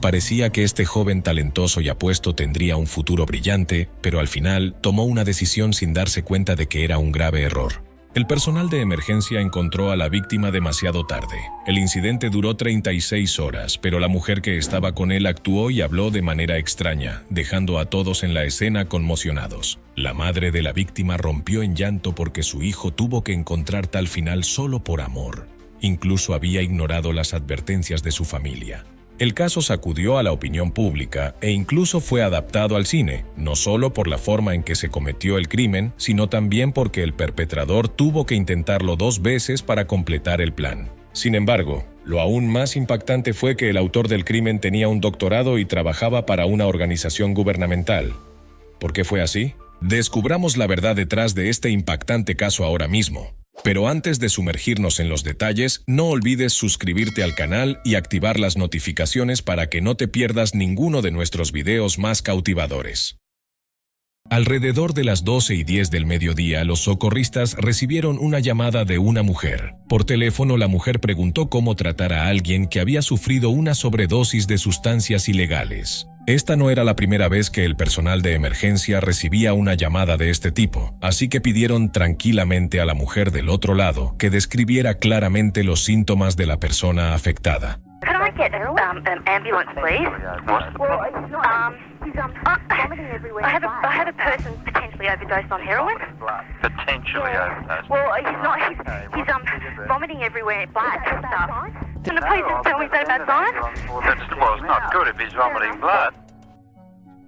Parecía que este joven talentoso y apuesto tendría un futuro brillante, pero al final tomó una decisión sin darse cuenta de que era un grave error. El personal de emergencia encontró a la víctima demasiado tarde. El incidente duró 36 horas, pero la mujer que estaba con él actuó y habló de manera extraña, dejando a todos en la escena conmocionados. La madre de la víctima rompió en llanto porque su hijo tuvo que encontrar tal final solo por amor. Incluso había ignorado las advertencias de su familia. El caso sacudió a la opinión pública e incluso fue adaptado al cine, no solo por la forma en que se cometió el crimen, sino también porque el perpetrador tuvo que intentarlo 2 veces para completar el plan. Sin embargo, lo aún más impactante fue que el autor del crimen tenía un doctorado y trabajaba para una organización gubernamental. ¿Por qué fue así? Descubramos la verdad detrás de este impactante caso ahora mismo. Pero antes de sumergirnos en los detalles, no olvides suscribirte al canal y activar las notificaciones para que no te pierdas ninguno de nuestros videos más cautivadores. Alrededor de las 12:10 del mediodía, los socorristas recibieron una llamada de una mujer. Por teléfono, la mujer preguntó cómo tratar a alguien que había sufrido una sobredosis de sustancias ilegales. Esta no era la primera vez que el personal de emergencia recibía una llamada de este tipo, así que pidieron tranquilamente a la mujer del otro lado que describiera claramente los síntomas de la persona afectada. Can I get an ambulance, please? I have a person potentially overdosed on heroin. Potentially overdosed. Well, he's vomiting everywhere, blood and stuff. Can the police just tell me is that a bad sign? It's not good if he's vomiting blood.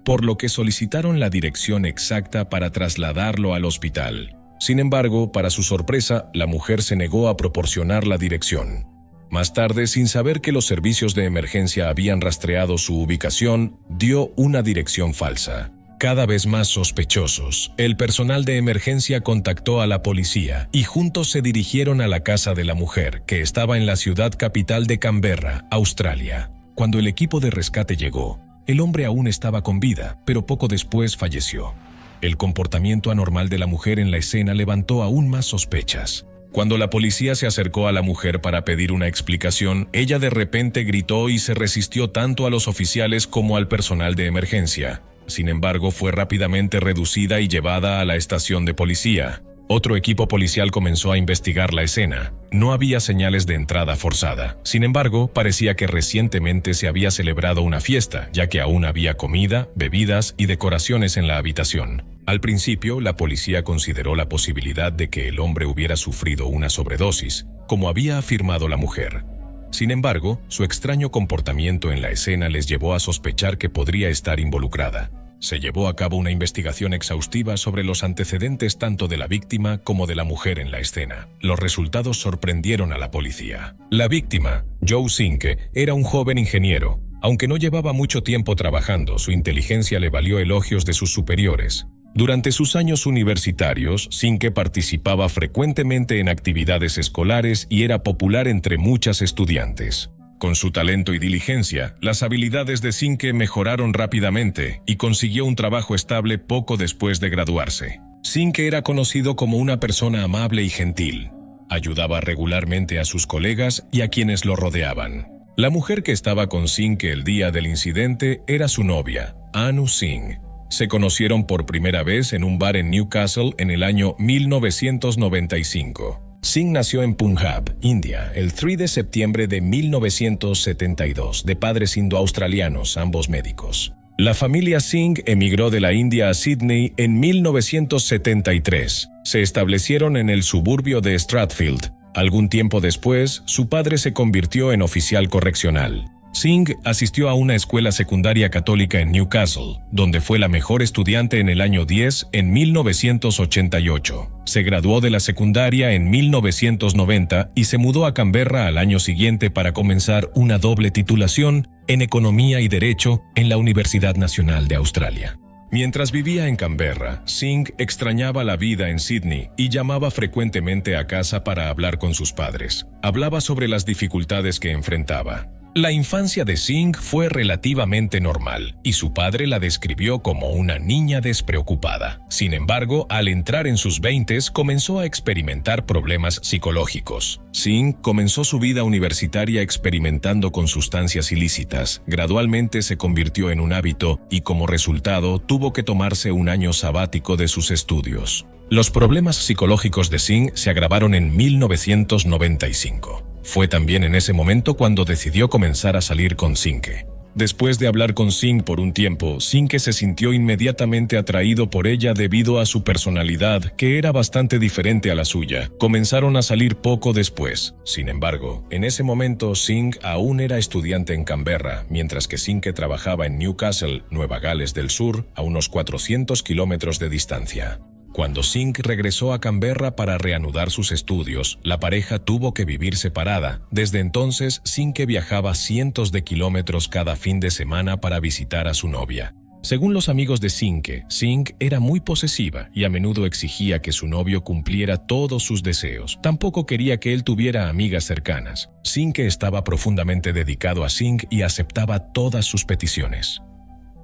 Por lo que solicitaron la dirección exacta para trasladarlo al hospital. Sin embargo, para su sorpresa, la mujer se negó a proporcionar la dirección. Más tarde, sin saber que los servicios de emergencia habían rastreado su ubicación, dio una dirección falsa. Cada vez más sospechosos, el personal de emergencia contactó a la policía y juntos se dirigieron a la casa de la mujer, que estaba en la ciudad capital de Canberra, Australia. Cuando el equipo de rescate llegó, el hombre aún estaba con vida, pero poco después falleció. El comportamiento anormal de la mujer en la escena levantó aún más sospechas. Cuando la policía se acercó a la mujer para pedir una explicación, ella de repente gritó y se resistió tanto a los oficiales como al personal de emergencia. Sin embargo, fue rápidamente reducida y llevada a la estación de policía. Otro equipo policial comenzó a investigar la escena. No había señales de entrada forzada. Sin embargo, parecía que recientemente se había celebrado una fiesta, ya que aún había comida, bebidas y decoraciones en la habitación. Al principio, la policía consideró la posibilidad de que el hombre hubiera sufrido una sobredosis, como había afirmado la mujer. Sin embargo, su extraño comportamiento en la escena les llevó a sospechar que podría estar involucrada. Se llevó a cabo una investigación exhaustiva sobre los antecedentes tanto de la víctima como de la mujer en la escena. Los resultados sorprendieron a la policía. La víctima, Joe Sinke, era un joven ingeniero. Aunque no llevaba mucho tiempo trabajando, su inteligencia le valió elogios de sus superiores. Durante sus años universitarios, Sinke participaba frecuentemente en actividades escolares y era popular entre muchas estudiantes. Con su talento y diligencia, las habilidades de Sinke mejoraron rápidamente y consiguió un trabajo estable poco después de graduarse. Sinke era conocido como una persona amable y gentil. Ayudaba regularmente a sus colegas y a quienes lo rodeaban. La mujer que estaba con Sinke el día del incidente era su novia, Anu Singh. Se conocieron por primera vez en un bar en Newcastle en el año 1995. Singh nació en Punjab, India, el 3 de septiembre de 1972, de padres indo-australianos, ambos médicos. La familia Singh emigró de la India a Sydney en 1973. Se establecieron en el suburbio de Strathfield. Algún tiempo después, su padre se convirtió en oficial correccional. Singh asistió a una escuela secundaria católica en Newcastle, donde fue la mejor estudiante en el año 10 en 1988. Se graduó de la secundaria en 1990 y se mudó a Canberra al año siguiente para comenzar una doble titulación en Economía y Derecho en la Universidad Nacional de Australia. Mientras vivía en Canberra, Singh extrañaba la vida en Sydney y llamaba frecuentemente a casa para hablar con sus padres. Hablaba sobre las dificultades que enfrentaba. La infancia de Singh fue relativamente normal y su padre la describió como una niña despreocupada. Sin embargo, al entrar en sus 20s comenzó a experimentar problemas psicológicos. Singh comenzó su vida universitaria experimentando con sustancias ilícitas. Gradualmente se convirtió en un hábito y como resultado tuvo que tomarse un año sabático de sus estudios. Los problemas psicológicos de Singh se agravaron en 1995. Fue también en ese momento cuando decidió comenzar a salir con Sinke. Después de hablar con Singh por un tiempo, Sinke se sintió inmediatamente atraído por ella debido a su personalidad, que era bastante diferente a la suya. Comenzaron a salir poco después. Sin embargo, en ese momento Singh aún era estudiante en Canberra, mientras que Sinke trabajaba en Newcastle, Nueva Gales del Sur, a unos 400 kilómetros de distancia. Cuando Singh regresó a Canberra para reanudar sus estudios, la pareja tuvo que vivir separada. Desde entonces, Sinke viajaba cientos de kilómetros cada fin de semana para visitar a su novia. Según los amigos de Sinke, Singh era muy posesiva y a menudo exigía que su novio cumpliera todos sus deseos. Tampoco quería que él tuviera amigas cercanas. Sinke estaba profundamente dedicado a Singh y aceptaba todas sus peticiones.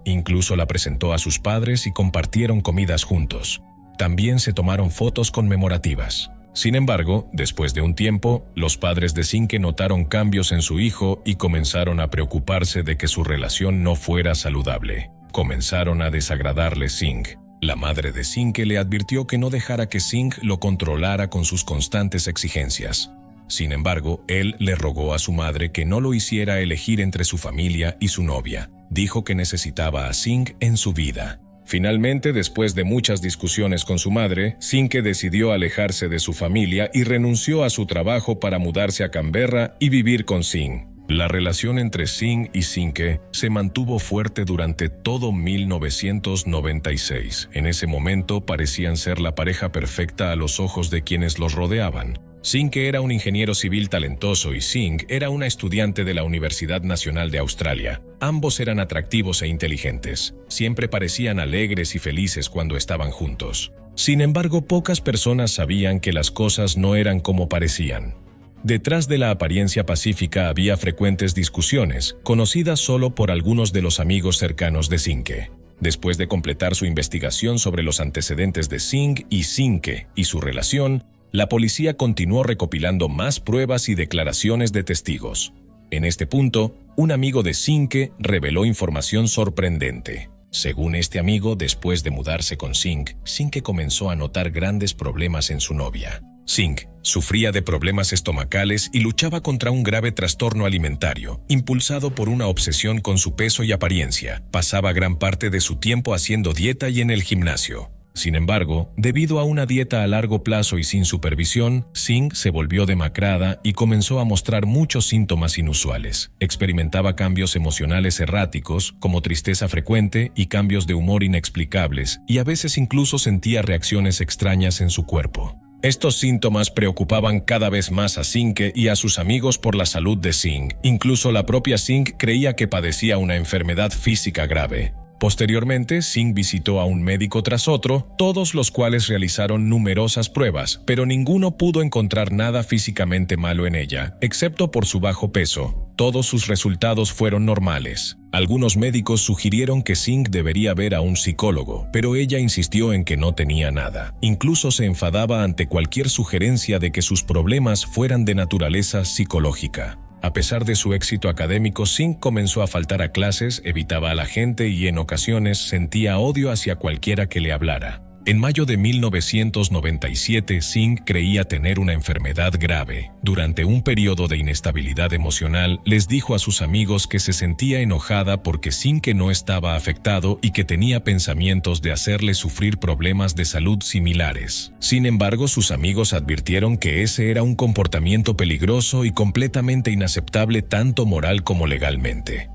Incluso la presentó a sus padres y compartieron comidas juntos. También se tomaron fotos conmemorativas. Sin embargo, después de un tiempo, los padres de Sinke notaron cambios en su hijo y comenzaron a preocuparse de que su relación no fuera saludable. Comenzaron a desagradarle Singh. La madre de Sinke le advirtió que no dejara que Singh lo controlara con sus constantes exigencias. Sin embargo, él le rogó a su madre que no lo hiciera elegir entre su familia y su novia. Dijo que necesitaba a Singh en su vida. Finalmente, después de muchas discusiones con su madre, Sinke decidió alejarse de su familia y renunció a su trabajo para mudarse a Canberra y vivir con Singh. La relación entre Singh y Sinke se mantuvo fuerte durante todo 1996. En ese momento parecían ser la pareja perfecta a los ojos de quienes los rodeaban. Sinke era un ingeniero civil talentoso y Singh era una estudiante de la Universidad Nacional de Australia. Ambos eran atractivos e inteligentes. Siempre parecían alegres y felices cuando estaban juntos. Sin embargo, pocas personas sabían que las cosas no eran como parecían. Detrás de la apariencia pacífica había frecuentes discusiones, conocidas solo por algunos de los amigos cercanos de Sinke. Después de completar su investigación sobre los antecedentes de Singh y Sinke y su relación, la policía continuó recopilando más pruebas y declaraciones de testigos. En este punto, un amigo de Sinke reveló información sorprendente. Según este amigo, después de mudarse con Singh, Sinke comenzó a notar grandes problemas en su novia. Singh sufría de problemas estomacales y luchaba contra un grave trastorno alimentario, impulsado por una obsesión con su peso y apariencia. Pasaba gran parte de su tiempo haciendo dieta y en el gimnasio. Sin embargo, debido a una dieta a largo plazo y sin supervisión, Singh se volvió demacrada y comenzó a mostrar muchos síntomas inusuales. Experimentaba cambios emocionales erráticos, como tristeza frecuente y cambios de humor inexplicables, y a veces incluso sentía reacciones extrañas en su cuerpo. Estos síntomas preocupaban cada vez más a Sinke y a sus amigos por la salud de Singh. Incluso la propia Singh creía que padecía una enfermedad física grave. Posteriormente, Singh visitó a un médico tras otro, todos los cuales realizaron numerosas pruebas, pero ninguno pudo encontrar nada físicamente malo en ella, excepto por su bajo peso. Todos sus resultados fueron normales. Algunos médicos sugirieron que Singh debería ver a un psicólogo, pero ella insistió en que no tenía nada. Incluso se enfadaba ante cualquier sugerencia de que sus problemas fueran de naturaleza psicológica. A pesar de su éxito académico, Singh comenzó a faltar a clases, evitaba a la gente y en ocasiones sentía odio hacia cualquiera que le hablara. En mayo de 1997, Singh creía tener una enfermedad grave. Durante un periodo de inestabilidad emocional, les dijo a sus amigos que se sentía enojada porque Sinke no estaba afectado y que tenía pensamientos de hacerle sufrir problemas de salud similares. Sin embargo, sus amigos advirtieron que ese era un comportamiento peligroso y completamente inaceptable tanto moral como legalmente.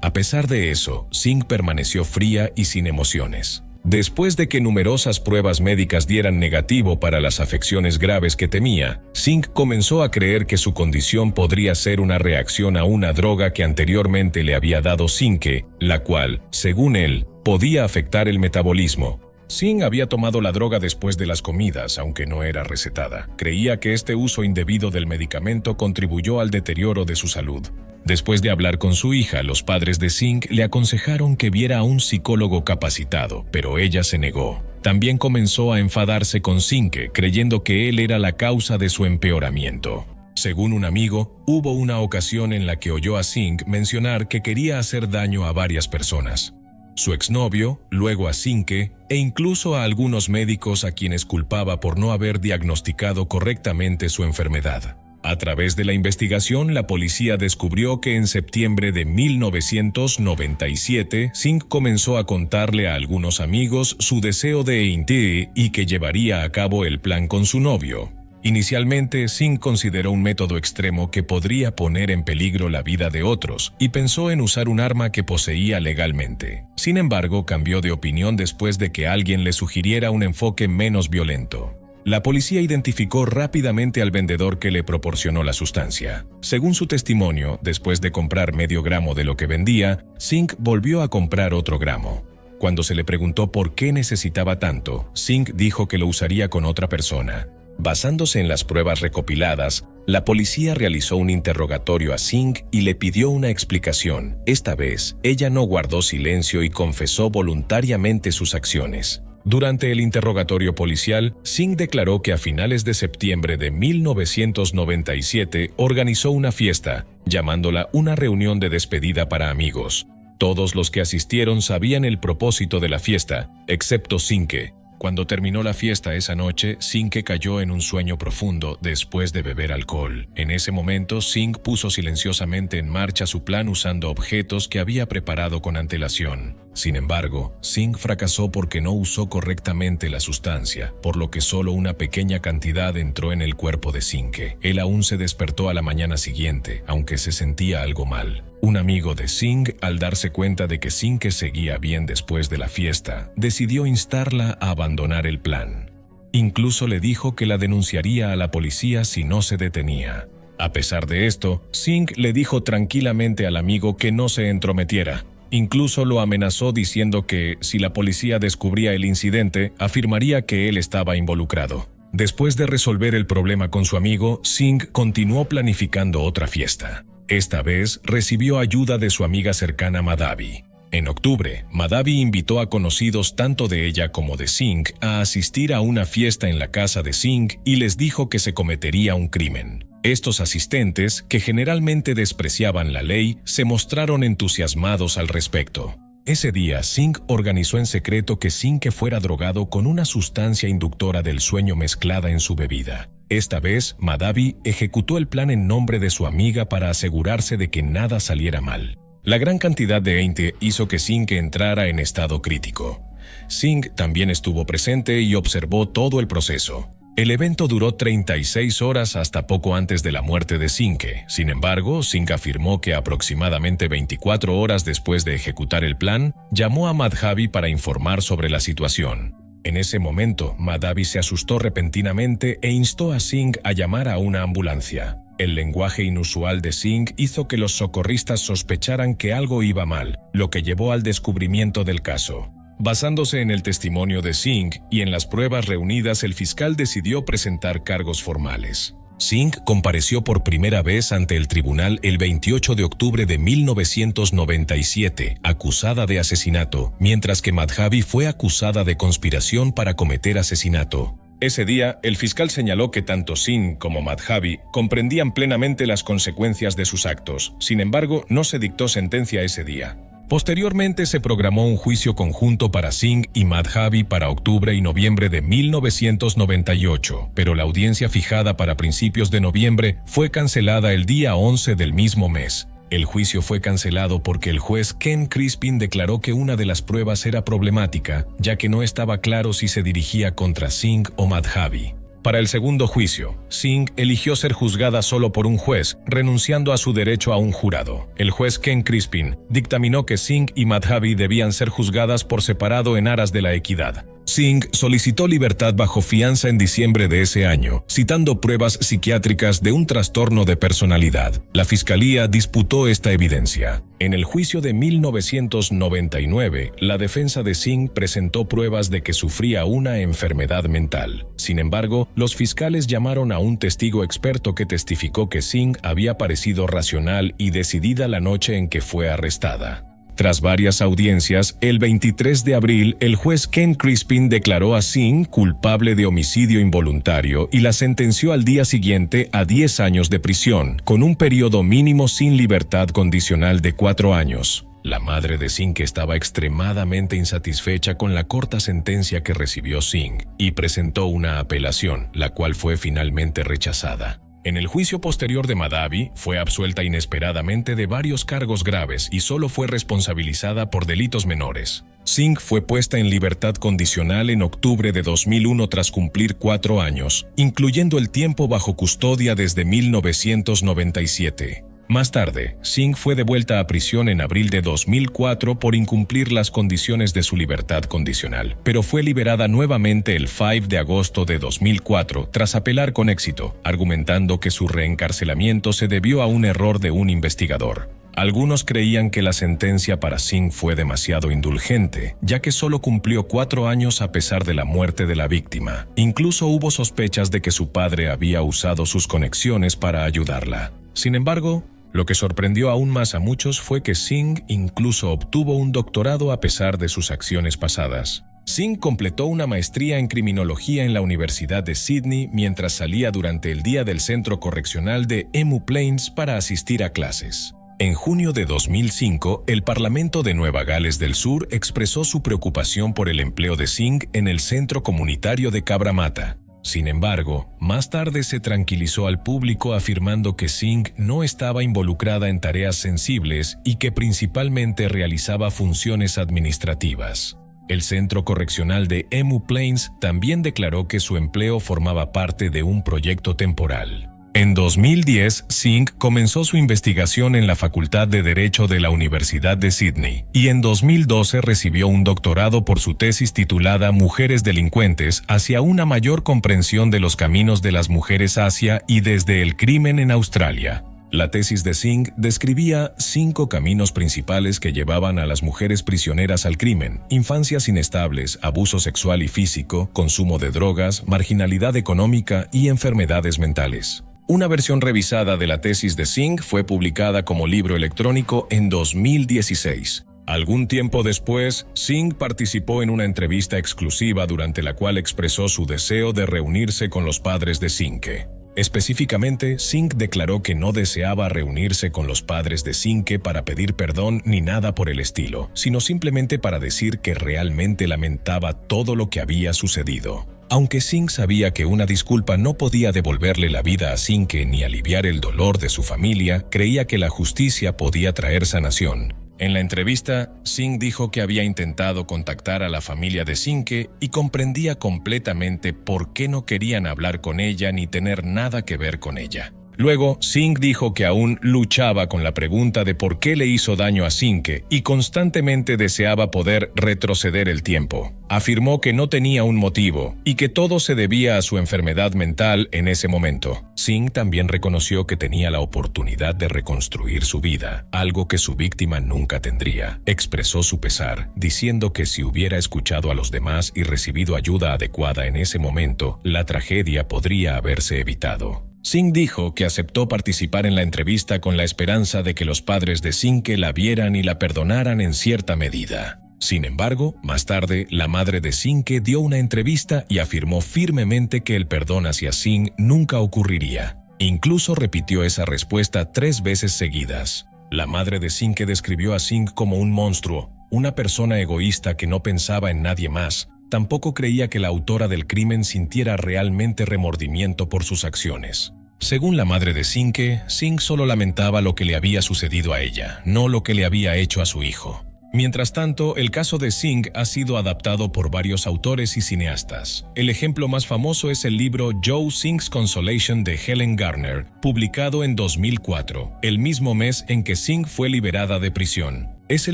A pesar de eso, Singh permaneció fría y sin emociones. Después de que numerosas pruebas médicas dieran negativo para las afecciones graves que temía, Singh comenzó a creer que su condición podría ser una reacción a una droga que anteriormente le había dado Sinke, la cual, según él, podía afectar el metabolismo. Singh había tomado la droga después de las comidas, aunque no era recetada. Creía que este uso indebido del medicamento contribuyó al deterioro de su salud. Después de hablar con su hija, los padres de Singh le aconsejaron que viera a un psicólogo capacitado, pero ella se negó. También comenzó a enfadarse con Singh, creyendo que él era la causa de su empeoramiento. Según un amigo, hubo una ocasión en la que oyó a Singh mencionar que quería hacer daño a varias personas. Su exnovio, luego a Singh e incluso a algunos médicos a quienes culpaba por no haber diagnosticado correctamente su enfermedad. A través de la investigación, la policía descubrió que en septiembre de 1997, Singh comenzó a contarle a algunos amigos su deseo de Ainti y que llevaría a cabo el plan con su novio. Inicialmente, Singh consideró un método extremo que podría poner en peligro la vida de otros y pensó en usar un arma que poseía legalmente. Sin embargo, cambió de opinión después de que alguien le sugiriera un enfoque menos violento. La policía identificó rápidamente al vendedor que le proporcionó la sustancia. Según su testimonio, después de comprar medio gramo de lo que vendía, Singh volvió a comprar otro gramo. Cuando se le preguntó por qué necesitaba tanto, Singh dijo que lo usaría con otra persona. Basándose en las pruebas recopiladas, la policía realizó un interrogatorio a Singh y le pidió una explicación. Esta vez, ella no guardó silencio y confesó voluntariamente sus acciones. Durante el interrogatorio policial, Singh declaró que a finales de septiembre de 1997 organizó una fiesta, llamándola una reunión de despedida para amigos. Todos los que asistieron sabían el propósito de la fiesta, excepto Singh. Cuando terminó la fiesta esa noche, Singh cayó en un sueño profundo después de beber alcohol. En ese momento, Singh puso silenciosamente en marcha su plan usando objetos que había preparado con antelación. Sin embargo, Singh fracasó porque no usó correctamente la sustancia, por lo que solo una pequeña cantidad entró en el cuerpo de Singh. Él aún se despertó a la mañana siguiente, aunque se sentía algo mal. Un amigo de Singh, al darse cuenta de que Singh seguía bien después de la fiesta, decidió instarla a abandonar el plan. Incluso le dijo que la denunciaría a la policía si no se detenía. A pesar de esto, Singh le dijo tranquilamente al amigo que no se entrometiera. Incluso lo amenazó diciendo que, si la policía descubría el incidente, afirmaría que él estaba involucrado. Después de resolver el problema con su amigo, Singh continuó planificando otra fiesta. Esta vez recibió ayuda de su amiga cercana Madhavi. En octubre, Madhavi invitó a conocidos tanto de ella como de Singh a asistir a una fiesta en la casa de Singh y les dijo que se cometería un crimen. Estos asistentes, que generalmente despreciaban la ley, se mostraron entusiasmados al respecto. Ese día, Singh organizó en secreto que Singh fuera drogado con una sustancia inductora del sueño mezclada en su bebida. Esta vez, Madhavi ejecutó el plan en nombre de su amiga para asegurarse de que nada saliera mal. La gran cantidad de Ainti hizo que Singh entrara en estado crítico. Singh también estuvo presente y observó todo el proceso. El evento duró 36 horas hasta poco antes de la muerte de Singh. Sin embargo, Singh afirmó que aproximadamente 24 horas después de ejecutar el plan, llamó a Madhavi para informar sobre la situación. En ese momento, Madhavi se asustó repentinamente e instó a Singh a llamar a una ambulancia. El lenguaje inusual de Singh hizo que los socorristas sospecharan que algo iba mal, lo que llevó al descubrimiento del caso. Basándose en el testimonio de Singh y en las pruebas reunidas, el fiscal decidió presentar cargos formales. Singh compareció por primera vez ante el tribunal el 28 de octubre de 1997, acusada de asesinato, mientras que Madhavi fue acusada de conspiración para cometer asesinato. Ese día, el fiscal señaló que tanto Singh como Madhavi comprendían plenamente las consecuencias de sus actos. Sin embargo, no se dictó sentencia ese día. Posteriormente se programó un juicio conjunto para Singh y Madhavi para octubre y noviembre de 1998, pero la audiencia fijada para principios de noviembre fue cancelada el día 11 del mismo mes. El juicio fue cancelado porque el juez Ken Crispin declaró que una de las pruebas era problemática, ya que no estaba claro si se dirigía contra Singh o Madhavi. Para el segundo juicio, Singh eligió ser juzgada solo por un juez, renunciando a su derecho a un jurado. El juez Ken Crispin dictaminó que Singh y Madhavi debían ser juzgadas por separado en aras de la equidad. Singh solicitó libertad bajo fianza en diciembre de ese año, citando pruebas psiquiátricas de un trastorno de personalidad. La fiscalía disputó esta evidencia. En el juicio de 1999, la defensa de Singh presentó pruebas de que sufría una enfermedad mental. Sin embargo, los fiscales llamaron a un testigo experto que testificó que Singh había parecido racional y decidida la noche en que fue arrestada. Tras varias audiencias, el 23 de abril, el juez Ken Crispin declaró a Singh culpable de homicidio involuntario y la sentenció al día siguiente a 10 años de prisión, con un periodo mínimo sin libertad condicional de 4 años. La madre de Singh estaba extremadamente insatisfecha con la corta sentencia que recibió Singh y presentó una apelación, la cual fue finalmente rechazada. En el juicio posterior de Madhavi, fue absuelta inesperadamente de varios cargos graves y solo fue responsabilizada por delitos menores. Singh fue puesta en libertad condicional en octubre de 2001 tras cumplir 4 años, incluyendo el tiempo bajo custodia desde 1997. Más tarde, Singh fue devuelta a prisión en abril de 2004 por incumplir las condiciones de su libertad condicional, pero fue liberada nuevamente el 5 de agosto de 2004 tras apelar con éxito, argumentando que su reencarcelamiento se debió a un error de un investigador. Algunos creían que la sentencia para Singh fue demasiado indulgente, ya que solo cumplió 4 años a pesar de la muerte de la víctima. Incluso hubo sospechas de que su padre había usado sus conexiones para ayudarla. Sin embargo, lo que sorprendió aún más a muchos fue que Singh incluso obtuvo un doctorado a pesar de sus acciones pasadas. Singh completó una maestría en criminología en la Universidad de Sydney mientras salía durante el día del centro correccional de Emu Plains para asistir a clases. En junio de 2005, el Parlamento de Nueva Gales del Sur expresó su preocupación por el empleo de Singh en el centro comunitario de Cabramatta. Sin embargo, más tarde se tranquilizó al público afirmando que Singh no estaba involucrada en tareas sensibles y que principalmente realizaba funciones administrativas. El Centro Correccional de Emu Plains también declaró que su empleo formaba parte de un proyecto temporal. En 2010, Singh comenzó su investigación en la Facultad de Derecho de la Universidad de Sydney y en 2012 recibió un doctorado por su tesis titulada Mujeres delincuentes hacia una mayor comprensión de los caminos de las mujeres hacia y desde el crimen en Australia. La tesis de Singh describía 5 caminos principales que llevaban a las mujeres prisioneras al crimen: infancias inestables, abuso sexual y físico, consumo de drogas, marginalidad económica y enfermedades mentales. Una versión revisada de la tesis de Singh fue publicada como libro electrónico en 2016. Algún tiempo después, Singh participó en una entrevista exclusiva durante la cual expresó su deseo de reunirse con los padres de Cinque. Específicamente, Singh declaró que no deseaba reunirse con los padres de Cinque para pedir perdón ni nada por el estilo, sino simplemente para decir que realmente lamentaba todo lo que había sucedido. Aunque Singh sabía que una disculpa no podía devolverle la vida a Cinque ni aliviar el dolor de su familia, creía que la justicia podía traer sanación. En la entrevista, Singh dijo que había intentado contactar a la familia de Cinque y comprendía completamente por qué no querían hablar con ella ni tener nada que ver con ella. Luego, Singh dijo que aún luchaba con la pregunta de por qué le hizo daño a Cinque y constantemente deseaba poder retroceder el tiempo. Afirmó que no tenía un motivo y que todo se debía a su enfermedad mental en ese momento. Singh también reconoció que tenía la oportunidad de reconstruir su vida, algo que su víctima nunca tendría. Expresó su pesar, diciendo que si hubiera escuchado a los demás y recibido ayuda adecuada en ese momento, la tragedia podría haberse evitado. Singh dijo que aceptó participar en la entrevista con la esperanza de que los padres de Cinque la vieran y la perdonaran en cierta medida. Sin embargo, más tarde, la madre de Cinque dio una entrevista y afirmó firmemente que el perdón hacia Singh nunca ocurriría. Incluso repitió esa respuesta 3 veces seguidas. La madre de Cinque describió a Singh como un monstruo, una persona egoísta que no pensaba en nadie más. Tampoco creía que la autora del crimen sintiera realmente remordimiento por sus acciones. Según la madre de Cinque, Singh solo lamentaba lo que le había sucedido a ella, no lo que le había hecho a su hijo. Mientras tanto, el caso de Singh ha sido adaptado por varios autores y cineastas. El ejemplo más famoso es el libro Joe Singh's Consolation de Helen Garner, publicado en 2004, el mismo mes en que Singh fue liberada de prisión. Ese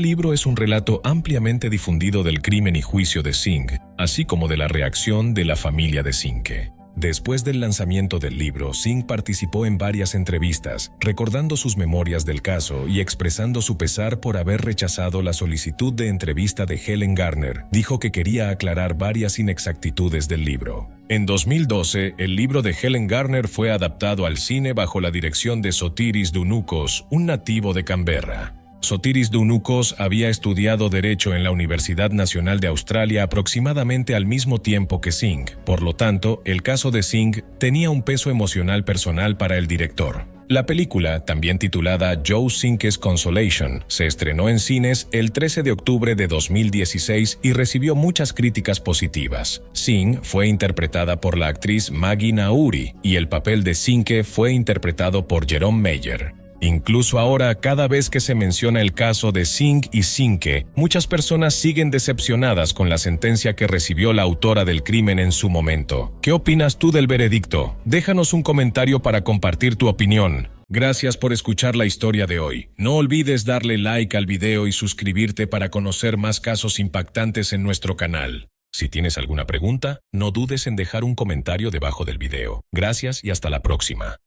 libro es un relato ampliamente difundido del crimen y juicio de Singh, así como de la reacción de la familia de Singh. Después del lanzamiento del libro, Singh participó en varias entrevistas, recordando sus memorias del caso y expresando su pesar por haber rechazado la solicitud de entrevista de Helen Garner. Dijo que quería aclarar varias inexactitudes del libro. En 2012, el libro de Helen Garner fue adaptado al cine bajo la dirección de Sotiris Dounoucos, un nativo de Canberra. Sotiris Dounoucos había estudiado Derecho en la Universidad Nacional de Australia aproximadamente al mismo tiempo que Singh. Por lo tanto, el caso de Singh tenía un peso emocional personal para el director. La película, también titulada Joe Singh's Consolation, se estrenó en cines el 13 de octubre de 2016 y recibió muchas críticas positivas. Singh fue interpretada por la actriz Maggie Nauri y el papel de Singh fue interpretado por Jerome Meyer. Incluso ahora, cada vez que se menciona el caso de Singh y Singh, muchas personas siguen decepcionadas con la sentencia que recibió la autora del crimen en su momento. ¿Qué opinas tú del veredicto? Déjanos un comentario para compartir tu opinión. Gracias por escuchar la historia de hoy. No olvides darle like al video y suscribirte para conocer más casos impactantes en nuestro canal. Si tienes alguna pregunta, no dudes en dejar un comentario debajo del video. Gracias y hasta la próxima.